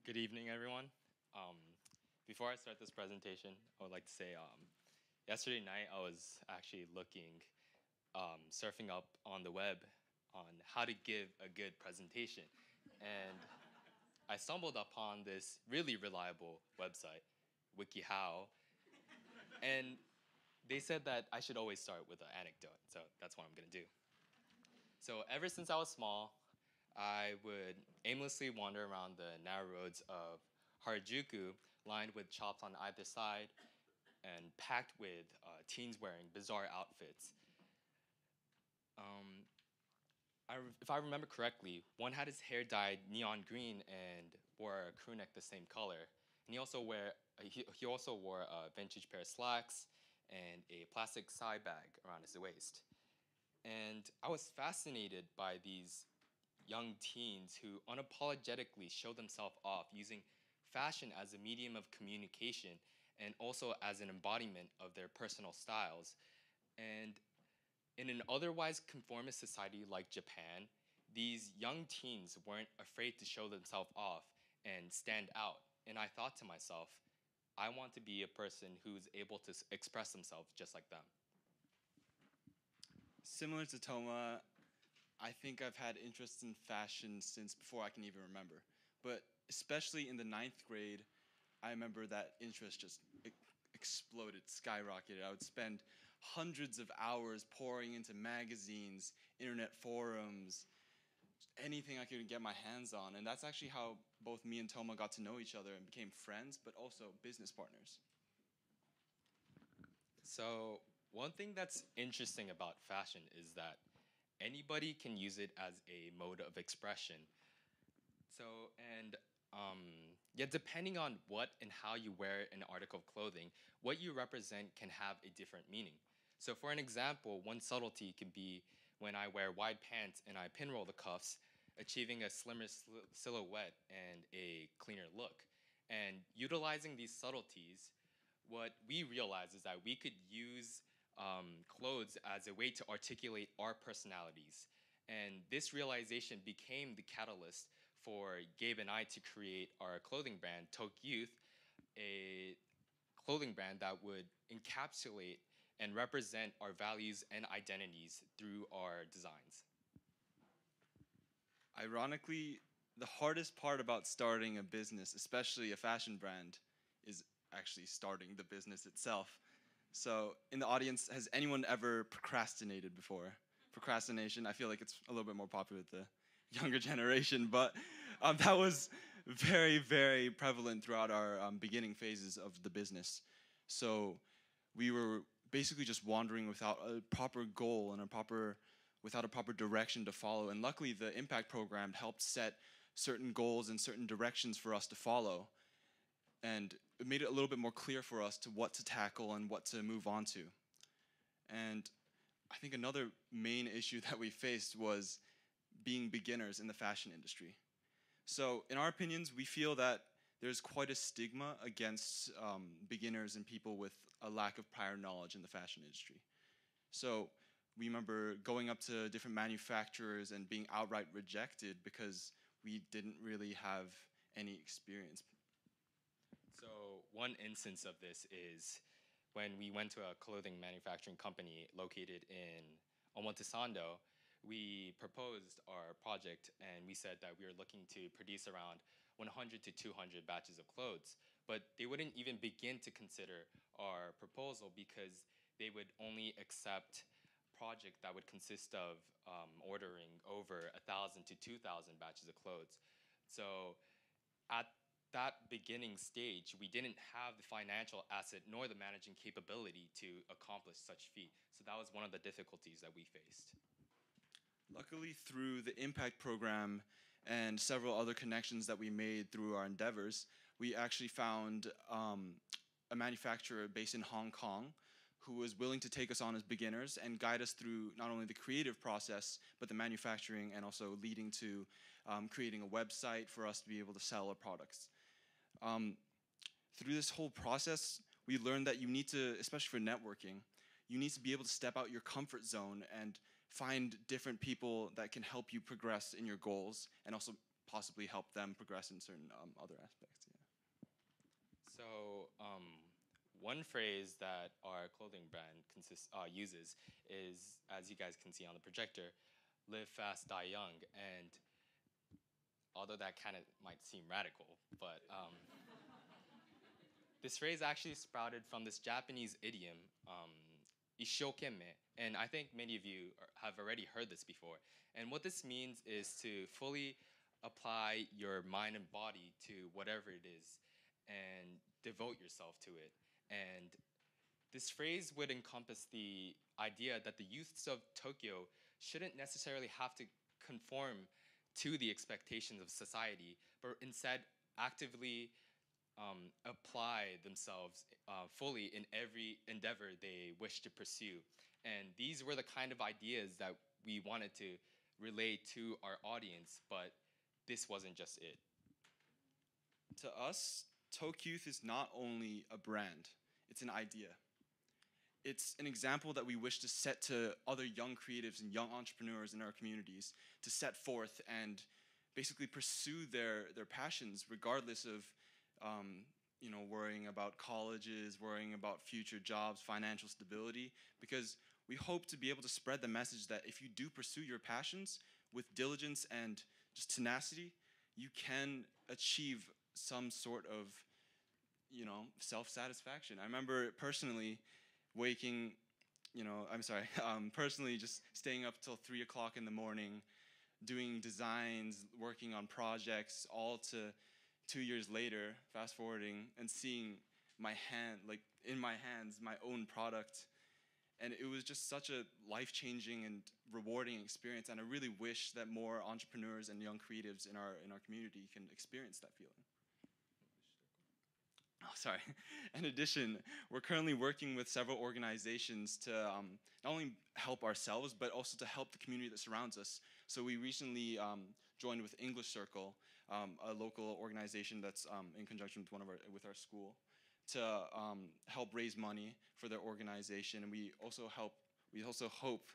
Good evening, everyone. Um, Before I start this presentation, I would like to say yesterday night I was actually surfing up on the web on how to give a good presentation. And I stumbled upon this really reliable website, WikiHow, and they said that I should always start with an anecdote. So that's what I'm going to do. So ever since I was small, I would aimlessly wander around the narrow roads of Harajuku, lined with shops on either side and packed with teens wearing bizarre outfits. Um, if I remember correctly, one had his hair dyed neon green and wore a crew neck the same color. And he also wore a vintage pair of slacks and a plastic side bag around his waist. And I was fascinated by these young teens who unapologetically show themselves off using fashion as a medium of communication and also as an embodiment of their personal styles. And in an otherwise conformist society like Japan, these young teens weren't afraid to show themselves off and stand out. And I thought to myself, I want to be a person who's able to express themselves just like them. Similar to Tohma, I think I've had interest in fashion since before I can even remember. But especially in the ninth grade, I remember that interest just exploded, skyrocketed. I would spend hundreds of hours pouring into magazines, internet forums, anything I could get my hands on. And that's actually how both me and Tohma got to know each other and became friends, but also business partners. So one thing that's interesting about fashion is that anybody can use it as a mode of expression. Yeah, depending on what and how you wear an article of clothing, what you represent can have a different meaning. So for an example, one subtlety can be when I wear wide pants and I pinroll the cuffs, achieving a slimmer silhouette and a cleaner look. And utilizing these subtleties, what we realized is that we could use clothes as a way to articulate our personalities. And this realization became the catalyst for Gabe and I to create our clothing brand, Tokyouth, a clothing brand that would encapsulate and represent our values and identities through our designs. Ironically, the hardest part about starting a business, especially a fashion brand, is actually starting the business itself. So, in the audience, has anyone ever procrastinated before? Procrastination, I feel like it's a little bit more popular with the younger generation, but that was very, very prevalent throughout our beginning phases of the business. So, we were basically just wandering without a proper goal and without a proper direction to follow. And luckily, the impact program helped set certain goals and certain directions for us to follow. And it made it a little bit more clear for us to what to tackle and what to move on to. And I think another main issue that we faced was being beginners in the fashion industry. So in our opinions, we feel that there's quite a stigma against beginners and people with a lack of prior knowledge in the fashion industry. So we remember going up to different manufacturers and being outright rejected because we didn't really have any experience. So one instance of this is when we went to a clothing manufacturing company located in Omotesando. We proposed our project and we said that we were looking to produce around 100 to 200 batches of clothes. But they wouldn't even begin to consider our proposal because they would only accept project that would consist of ordering over 1,000 to 2,000 batches of clothes. So at that beginning stage, we didn't have the financial asset nor the managing capability to accomplish such feat. So that was one of the difficulties that we faced. Luckily, through the impact program and several other connections that we made through our endeavors, we actually found a manufacturer based in Hong Kong who was willing to take us on as beginners and guide us through not only the creative process, but the manufacturing and also leading to creating a website for us to be able to sell our products. Through this whole process, we learned that you need to, especially for networking, you need to be able to step out your comfort zone and find different people that can help you progress in your goals and also possibly help them progress in certain other aspects. Yeah. So, one phrase that our clothing brand uses is, as you guys can see on the projector, live fast, die young. And although that kind of might seem radical, but this phrase actually sprouted from this Japanese idiom, ishokemme, and I think many of you have already heard this before. And what this means is to fully apply your mind and body to whatever it is and devote yourself to it. And this phrase would encompass the idea that the youths of Tokyo shouldn't necessarily have to conform to the expectations of society, but instead actively apply themselves fully in every endeavor they wish to pursue. And these were the kind of ideas that we wanted to relay to our audience, but this wasn't just it. To us, Tokyouth is not only a brand, it's an idea. It's an example that we wish to set to other young creatives and young entrepreneurs in our communities to set forth and basically pursue their passions regardless of worrying about colleges, worrying about future jobs, financial stability, because we hope to be able to spread the message that if you do pursue your passions with diligence and just tenacity, you can achieve some sort of, self-satisfaction. I remember personally personally just staying up till 3 o'clock in the morning, doing designs, working on projects, all to 2 years later, fast forwarding, and seeing in my hands, my own product. And it was just such a life-changing and rewarding experience. And I really wish that more entrepreneurs and young creatives in our community can experience that feeling. Oh, sorry. In addition, we're currently working with several organizations to not only help ourselves, but also to help the community that surrounds us. So we recently joined with English Circle, a local organization that's in conjunction with our school, to help raise money for their organization. And we also hope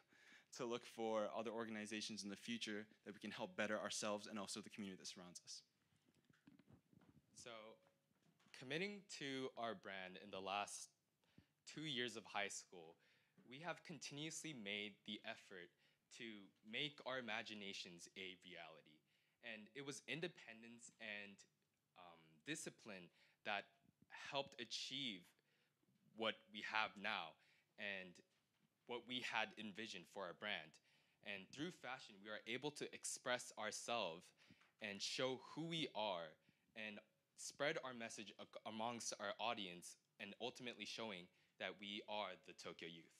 to look for other organizations in the future that we can help better ourselves and also the community that surrounds us. So, committing to our brand in the last 2 years of high school, we have continuously made the effort to make our imaginations a reality. And it was independence and discipline that helped achieve what we have now and what we had envisioned for our brand. And through fashion, we are able to express ourselves and show who we are and spread our message amongst our audience and ultimately showing that we are the Tokyo Youth.